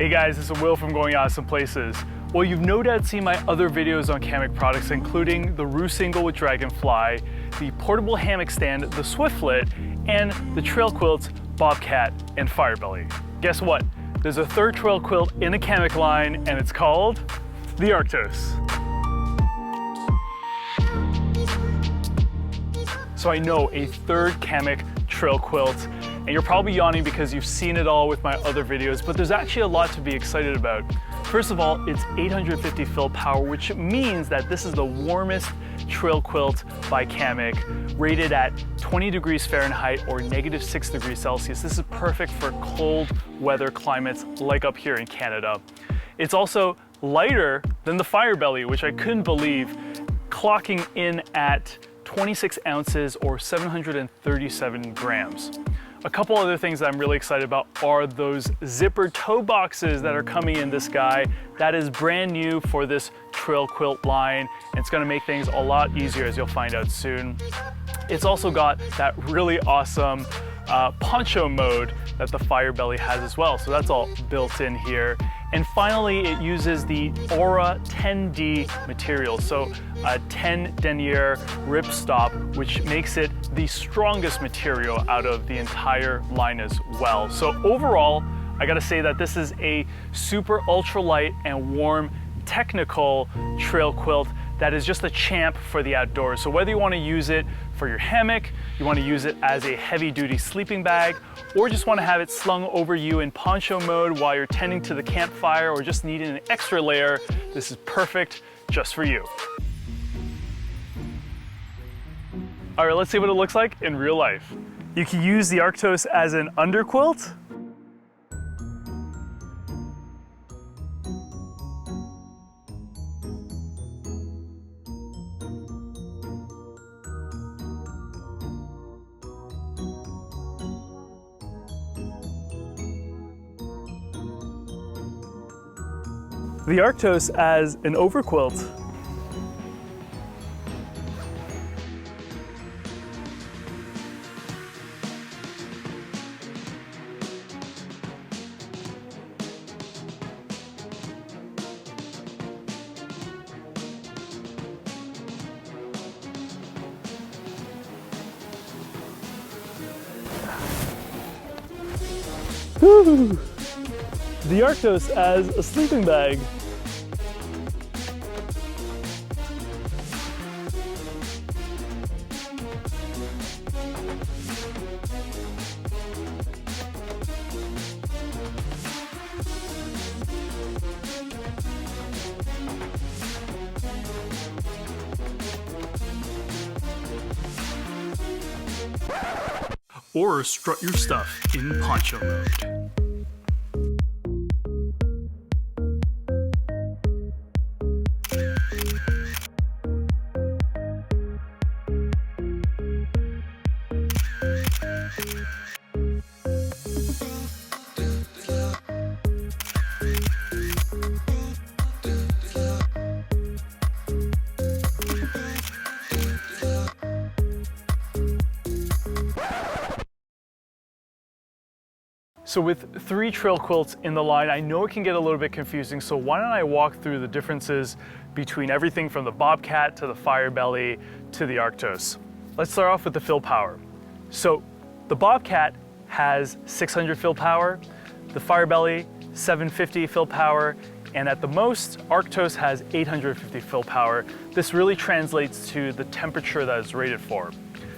Hey guys, this is Will from Going Awesome Places. Well, you've no doubt seen my other videos on Kammok products, including the roof single with Dragonfly, the portable hammock stand, the Swiftlet, and the trail quilts, Bobcat and Firebelly. Guess what? There's a third trail quilt in the Kammok line, and it's called the Arctos. So I know, a third Kammok trail quilt, and you're probably yawning because you've seen it all with my other videos, but there's actually a lot to be excited about. First of all, it's 850 fill power, which means that this is the warmest trail quilt by Kammok, rated at 20 degrees Fahrenheit or -6 degrees Celsius. This is perfect for cold weather climates like up here in Canada. It's also lighter than the Firebelly, which I couldn't believe, clocking in at 26 ounces or 737 grams. A couple other things that I'm really excited about are those zippered toe boxes that are coming in this guy. That is brand new for this trail quilt line, and it's gonna make things a lot easier, as you'll find out soon. It's also got that really awesome poncho mode that the Firebelly has as well, so that's all built in here. And finally, it uses the Aura 10D material, so a 10 denier ripstop, which makes it the strongest material out of the entire line as well. So overall, I gotta say that this is a super ultralight and warm technical trail quilt that is just a champ for the outdoors. So whether you want to use it for your hammock, you want to use it as a heavy-duty sleeping bag, or just want to have it slung over you in poncho mode while you're tending to the campfire or just needing an extra layer, this is perfect just for you. All right, let's see what it looks like in real life. You can use the Arctos as an underquilt. The Arctos as an overquilt. Woo! The Arctos as a sleeping bag. Or strut your stuff in poncho mode. So with 3 trail quilts in the line, I know it can get a little bit confusing, so why don't I walk through the differences between everything from the Bobcat to the Firebelly to the Arctos. Let's start off with the fill power. So the Bobcat has 600 fill power, the Firebelly 750 fill power, and at the most, Arctos has 850 fill power. This really translates to the temperature that it's rated for.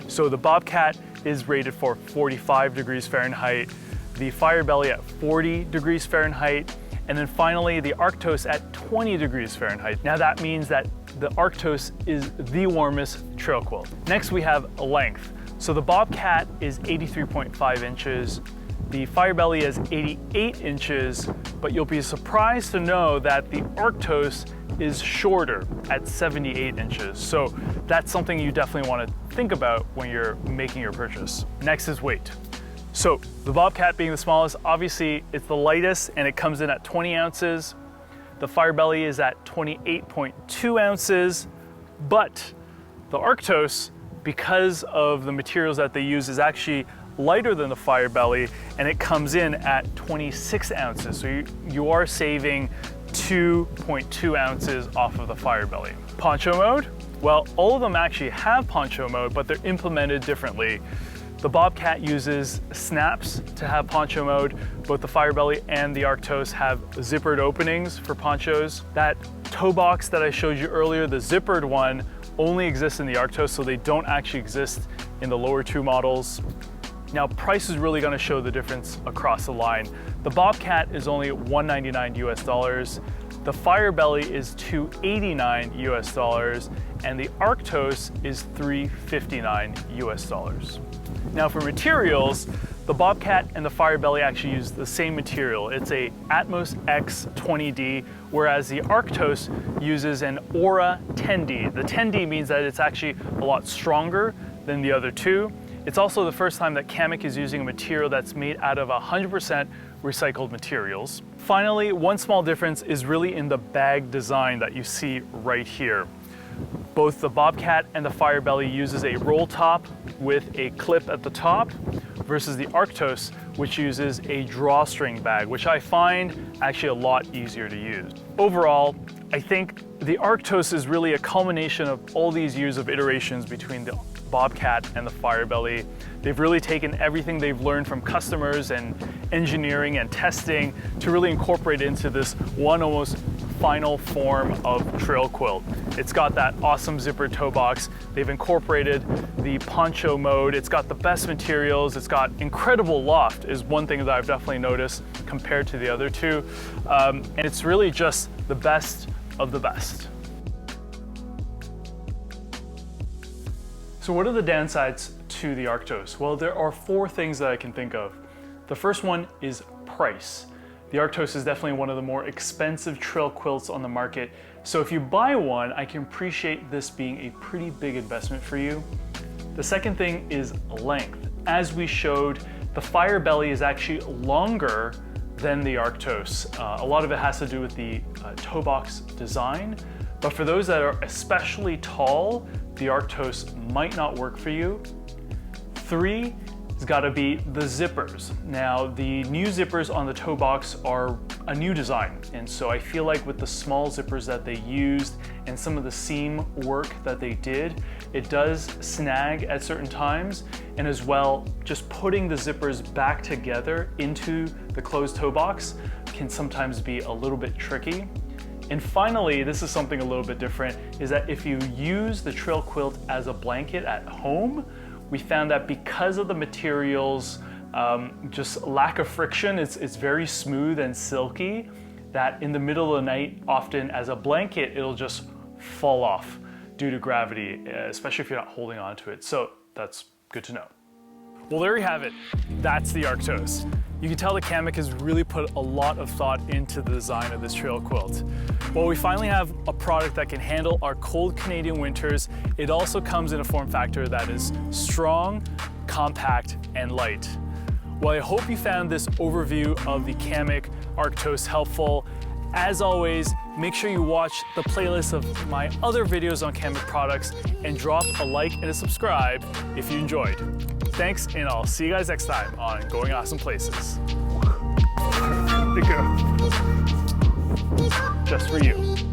So the Bobcat is rated for 45 degrees Fahrenheit, the Firebelly at 40 degrees Fahrenheit, and then finally the Arctos at 20 degrees Fahrenheit. Now that means that the Arctos is the warmest trail quilt. Next we have length. So the Bobcat is 83.5 inches, the Firebelly is 88 inches, but you'll be surprised to know that the Arctos is shorter at 78 inches. So that's something you definitely want to think about when you're making your purchase. Next is weight. So the Bobcat being the smallest, obviously it's the lightest and it comes in at 20 ounces. The Firebelly is at 28.2 ounces, but the Arctos, because of the materials that they use, is actually lighter than the Fire Belly, and it comes in at 26 ounces. So you are saving 2.2 ounces off of the Fire Belly. Poncho mode? Well, all of them actually have poncho mode, but they're implemented differently. The Bobcat uses snaps to have poncho mode. Both the Fire Belly and the Arctos have zippered openings for ponchos. That toe box that I showed you earlier, the zippered one, only exists in the Arctos, so they don't actually exist in the lower two models. Now, price is really gonna show the difference across the line. The Bobcat is only $199 US. The Fire Belly is $289 US, and the Arctos is $359 US. Now for materials, the Bobcat and the Fire Belly actually use the same material. It's a Atmos X 20D, whereas the Arctos uses an Aura 10D. The 10D means that it's actually a lot stronger than the other two. It's also the first time that Kammok is using a material that's made out of 100% recycled materials. Finally, one small difference is really in the bag design that you see right here. Both the Bobcat and the Fire Belly uses a roll top with a clip at the top versus the Arctos, which uses a drawstring bag, which I find actually a lot easier to use. Overall, I think the Arctos is really a culmination of all these years of iterations between the Bobcat and the Fire Belly. They've really taken everything they've learned from customers and engineering and testing to really incorporate into this one almost final form of trail quilt. It's got that awesome zipper toe box. They've incorporated the poncho mode. It's got the best materials. It's got incredible loft is one thing that I've definitely noticed compared to the other two. And it's really just the best of the best. So what are the downsides to the Arctos? Well, there are 4 things that I can think of. The first one is price. The Arctos is definitely one of the more expensive trail quilts on the market. So if you buy one, I can appreciate this being a pretty big investment for you. The second thing is length. As we showed, the Fire Belly is actually longer than the Arctos. A lot of it has to do with the toe box design, but for those that are especially tall, the Arctos might not work for you. 3 has got to be the zippers. Now, the new zippers on the toe box are a new design, and so I feel like with the small zippers that they used and some of the seam work that they did, it does snag at certain times, and as well, just putting the zippers back together into the closed toe box can sometimes be a little bit tricky. And finally, this is something a little bit different, is that if you use the trail quilt as a blanket at home, we found that because of the materials, just lack of friction, it's very smooth and silky, that in the middle of the night, often as a blanket, it'll just fall off due to gravity, especially if you're not holding on to it. So that's good to know. Well, there you have it. That's the Arctos. You can tell that Kammok has really put a lot of thought into the design of this trail quilt. Well, we finally have a product that can handle our cold Canadian winters. It also comes in a form factor that is strong, compact, and light. Well, I hope you found this overview of the Kammok Arctos helpful. As always, make sure you watch the playlist of my other videos on Kammok products and drop a like and a subscribe if you enjoyed. Thanks, and I'll see you guys next time on Going Awesome Places. Just for you.